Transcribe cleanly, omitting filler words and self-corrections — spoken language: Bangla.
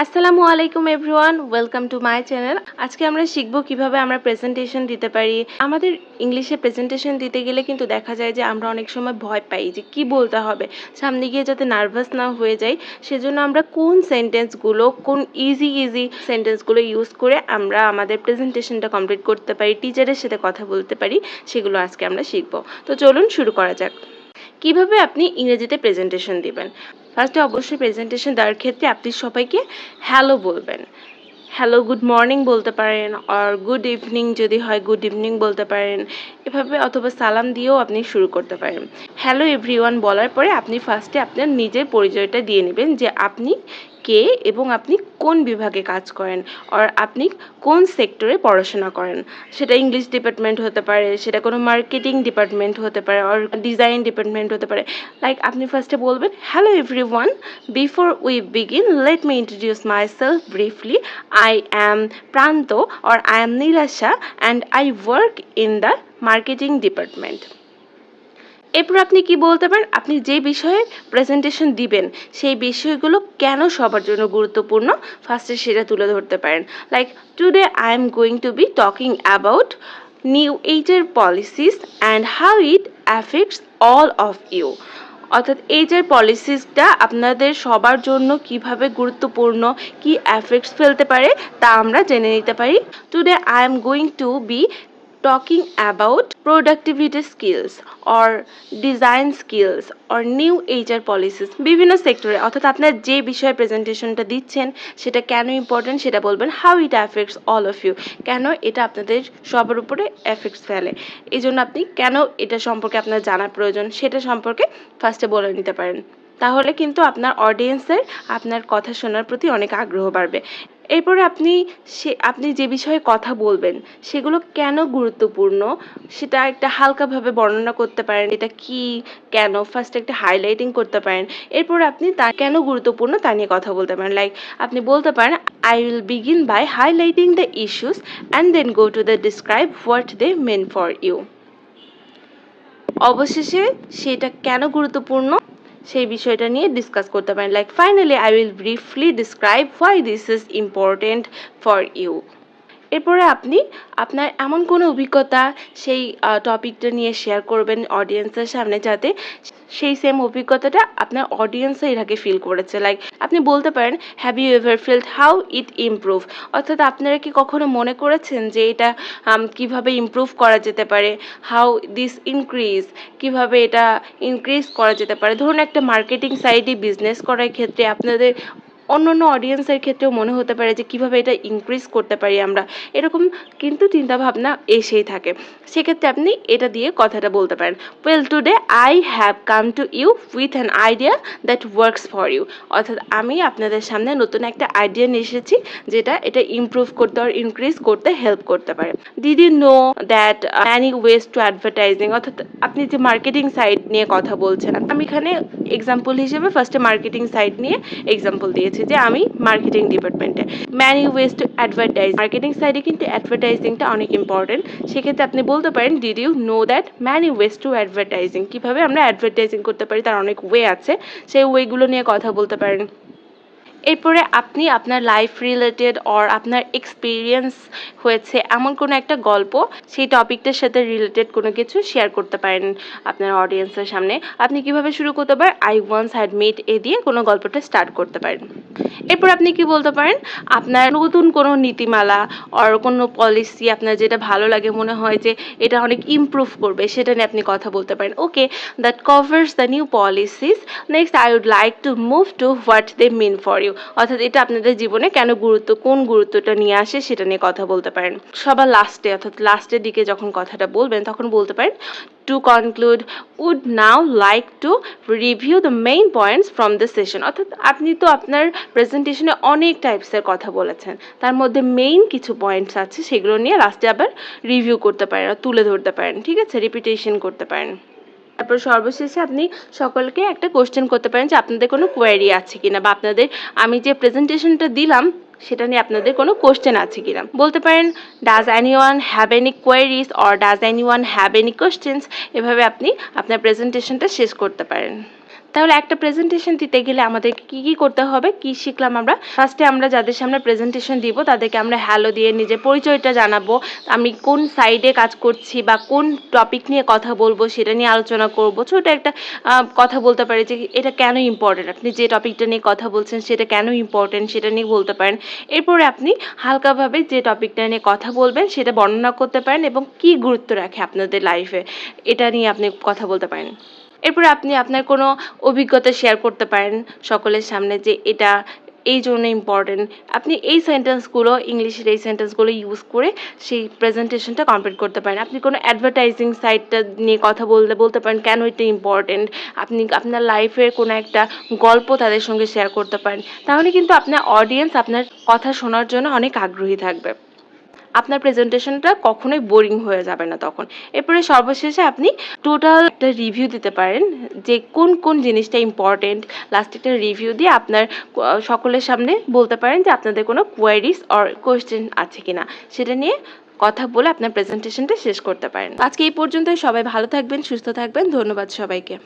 আসসালামু আলাইকুম everyone, welcome to my channel. আজকে আমরা শিখব কিভাবে আমরা প্রেজেন্টেশন দিতে পারি। আমাদের ইংলিশে প্রেজেন্টেশন দিতে গেলে কিন্তু দেখা যায় যে আমরা অনেক সময় ভয় পাই যে কি বলতে হবে, সামনে গিয়ে যাতে নার্ভাস না হয়ে যাই। সেজন্য আমরা কোন সেন্টেন্সগুলো, কোন ইজি সেন্টেন্সগুলো ইউজ করে আমরা আমাদের প্রেজেন্টেশনটা কমপ্লিট করতে পারি, টিচারের সাথে কথা বলতে পারি, সেগুলো আজকে আমরা শিখব। তো চলুন শুরু করা যাক। কিভাবে আপনি ইংরেজিতে প্রেজেন্টেশন দিবেন। ফার্স্টে অবশ্যই প্রেজেন্টেশন দেওয়ার ক্ষেত্রে আপনি সবাইকে হ্যালো বলবেন। হ্যালো, গুড মর্নিং বলতে পারেন, আর গুড ইভিনিং যদি হয় গুড ইভিনিং বলতে পারেন, এভাবে অথবা সালাম দিয়েও আপনি শুরু করতে পারেন। হ্যালো এভরিওয়ান বলার পরে আপনি ফার্স্টে আপনার নিজের পরিচয়টা দিয়ে নেবেন যে আপনি কে এবং আপনি কোন বিভাগে কাজ করেন, আর আপনি কোন সেক্টরে পড়াশোনা করেন। সেটা ইংলিশ ডিপার্টমেন্ট হতে পারে, সেটা কোনো মার্কেটিং ডিপার্টমেন্ট হতে পারে, আর ডিজাইন ডিপার্টমেন্ট হতে পারে। লাইক আপনি ফার্স্টে বলবেন, hello everyone, before we begin let me introduce my self briefly. I am Pranto or I am Nilasha and I work in the marketing department. এরপর আপনি কি বলতে পারেন, আপনি যে বিষয়ে প্রেজেন্টেশন দিবেন সেই বিষয়গুলো কেন সবার জন্য গুরুত্বপূর্ণ ফার্স্টে সেটা তুলে ধরতে পারেন। Like today I am going to be talking about new HR policies and how it affects all of you. অর্থাৎ এইচআর পলিসিসটা আপনাদের সবার জন্য কিভাবে গুরুত্বপূর্ণ, কি এফেক্টস ফেলতে পারে তা আমরা জেনে নিতে পারি। Today I am going to be talking about productivity skills or design skills or new HR policies বিভিন্ন সেক্টরে। অর্থাৎ আপনার যে বিষয়ে প্রেজেন্টেশনটা দিচ্ছেন সেটা কেন ইম্পর্টেন্ট সেটা বলবেন। How it affects all of you, কেন এটা আপনাদের সবার উপরে এফেক্টস ফেলে, এই জন্য আপনি কেন এটা সম্পর্কে আপনার জানা প্রয়োজন সেটা সম্পর্কে ফার্স্টে বলে নিতে পারেন। তাহলে কিন্তু আপনার অডিয়েন্সের আপনার কথা শোনার প্রতি অনেক আগ্রহ বাড়বে। এরপরে আপনি যে বিষয়ে কথা বলবেন সেগুলো কেন গুরুত্বপূর্ণ সেটা একটা হালকাভাবে বর্ণনা করতে পারেন। এটা কি, কেন, ফার্স্ট একটা হাইলাইটিং করতে পারেন। এরপর আপনি তা কেন গুরুত্বপূর্ণ তা নিয়ে কথা বলতে পারেন। লাইক আপনি বলতে পারেন, I will begin by highlighting the issues and then go to the describe what they mean for you. অবশেষে সেটা কেন গুরুত্বপূর্ণ সেই বিষয়টা নিয়ে ডিসকাস করতে পারেন। Like finally I will briefly describe why this is important for you. এরপরে আপনি আপনার এমন কোনো অভিজ্ঞতা সেই টপিকটা নিয়ে শেয়ার করবেন অডিয়েন্সের সামনে, যাতে সেই সেম অভিজ্ঞতাটা আপনার অডিয়েন্সও এর আগে ফিল করেছে। লাইক আপনি বলতে পারেন, have you ever felt how it improve. অর্থাৎ আপনারা কি কখনো মনে করেছেন যে এটা কিভাবে ইমপ্রুভ করা যেতে পারে, হাউ দিস ইনক্রিজ, কিভাবে এটা ইনক্রিজ করা যেতে পারে। ধরুন একটা মার্কেটিং সাইটে বিজনেস করার ক্ষেত্রে আপনাদের অন্যান্য অডিয়েন্সের ক্ষেত্রেও মনে হতে পারে যে কিভাবে এটা ইনক্রিজ করতে পারি আমরা, এরকম কিন্তু চিন্তাভাবনা এসেই থাকে। সেক্ষেত্রে আপনি এটা দিয়ে কথাটা বলতে পারেন, well today I have come to you with an idea that works for you. অর্থাৎ আমি আপনাদের সামনে নতুন একটা আইডিয়া নিয়ে এসেছি যেটা এটা ইমপ্রুভ করতে আর ইনক্রিজ করতে হেল্প করতে পারে। Did you know that many ways to advertising. অর্থাৎ আপনি যে মার্কেটিং সাইট নিয়ে কথা বলছেন, আমি এখানে এক্সাম্পল হিসেবে ফার্স্টে মার্কেটিং সাইট নিয়ে এক্সাম্পল দিয়েছি যে আমি মার্কেটিং ডিপার্টমেন্টে। Many ways to advertise, marketing সাইডে কিন্তু অ্যাডভার্টাইজিংটা অনেক ইম্পর্টেন্ট। সেক্ষেত্রে আপনি বলতে পারেন, did you know that many ways to advertising. কীভাবে আমরা অ্যাডভার্টাইজিং করতে পারি তার অনেক ওয়ে আছে, সেই ওয়েগুলো নিয়ে কথা বলতে পারেন। এরপরে আপনি আপনার লাইফ রিলেটেড অর আপনার এক্সপিরিয়েন্স হয়েছে এমন কোনো একটা গল্প সেই টপিকটার সাথে রিলেটেড কোনো কিছু শেয়ার করতে পারেন আপনার অডিয়েন্সের সামনে। আপনি কিভাবে শুরু করতে পারেন, আই ওয়ান্স হ্যাড মেট এ দিয়ে কোনো গল্পটা স্টার্ট করতে পারেন। এরপর আপনি কি বলতে পারেন, আপনার নতুন কোনো নীতিমালা অর কোনো পলিসি আপনার যেটা ভালো লাগে, মনে হয় যে এটা অনেক ইমপ্রুভ করবে, সেটা নিয়ে আপনি কথা বলতে পারেন। Okay, that covers the new policies, next I would like to move to what they mean for you. অর্থাৎ এটা আপনাদের জীবনে কেন কোন গুরুত্বটা নিয়ে আসে সেটা নিয়ে কথা বলতে পারেন। সবার লাস্টে অর্থাৎ লাস্টের দিকে যখন কথাটা বলবেন তখন বলতে পারেন, to conclude would now like to review the main points from the session. অর্থাৎ আপনি তো আপনার প্রেজেন্টেশনে অনেক টাইপসের কথা বলেছেন, তার মধ্যে মেইন কিছু পয়েন্টস আছে সেগুলো নিয়ে লাস্টে আবার রিভিউ করতে পারেন, তুলে ধরতে পারেন, ঠিক আছে, রিপিটেশন করতে পারেন। তারপর সর্বশেষে আপনি সকলকে একটা কোশ্চেন করতে পারেন যে আপনাদের কোনো কোয়েরি আছে কিনা, বা আপনাদের আমি যে প্রেজেন্টেশনটা দিলাম সেটা নিয়ে আপনাদের কোনো কোশ্চেন আছে কিনা। বলতে পারেন, does anyone have any queries or does anyone have any questions. এভাবে আপনি আপনার প্রেজেন্টেশনটা শেষ করতে পারেন। তাহলে একটা প্রেজেন্টেশন দিতে গেলে আমাদের কি করতে হবে, কি শিখলাম আমরা? ফার্স্টে আমরা যাদের সামনে প্রেজেন্টেশন দিব তাদেরকে আমরা হ্যালো দিয়ে নিজের পরিচয়টা জানাবো, আমি কোন সাইডে কাজ করছি বা কোন টপিক নিয়ে কথা বলবো সেটা নিয়ে আলোচনা করব। ছোট একটা কথা বলতে পারি যে এটা কেন ইম্পর্টেন্ট, আপনি যে টপিকটা নিয়ে কথা বলছেন সেটা কেন ইম্পর্টেন্ট সেটা নিয়ে বলতে পারেন। এরপরে আপনি হালকাভাবে যে টপিকটা নিয়ে কথা বলবেন সেটা বর্ণনা করতে পারেন এবং কি গুরুত্ব রাখে আপনাদের লাইফে এটা নিয়ে আপনি কথা বলতে পারেন। এরপরে আপনি আপনার কোনো অভিজ্ঞতা শেয়ার করতে পারেন সকলের সামনে যে এটা এই জন্য ইম্পর্টেন্ট। আপনি এই সেন্টেন্সগুলো, ইংলিশের এই সেন্টেন্সগুলো ইউজ করে সেই প্রেজেন্টেশনটা কমপ্লিট করতে পারেন। আপনি কোনো অ্যাডভার্টাইজিং সাইটটা নিয়ে কথা বলতে পারেন কেন এটা ইম্পর্টেন্ট। আপনি আপনার লাইফের কোনো একটা গল্প তাদের সঙ্গে শেয়ার করতে পারেন। তাহলে কিন্তু আপনার অডিয়েন্স আপনার কথা শোনার জন্য অনেক আগ্রহী থাকবে। আপনার প্রেজেন্টেশনটা কখনোই বোরিং হয়ে যাবে না তখন। এরপরে সর্বশেষে আপনি টোটাল একটা রিভিউ দিতে পারেন যে কোন জিনিসটা ইম্পর্টেন্ট। লাস্টে একটা রিভিউ দিয়ে আপনার সকলের সামনে বলতে পারেন যে আপনাদের কোনো কোয়ারিজ অর কোয়েশ্চেন আছে কিনা সেটা নিয়ে কথা বলে আপনার প্রেজেন্টেশনটা শেষ করতে পারেন। আজকে এই পর্যন্তই। সবাই ভালো থাকবেন, সুস্থ থাকবেন। ধন্যবাদ সবাইকে।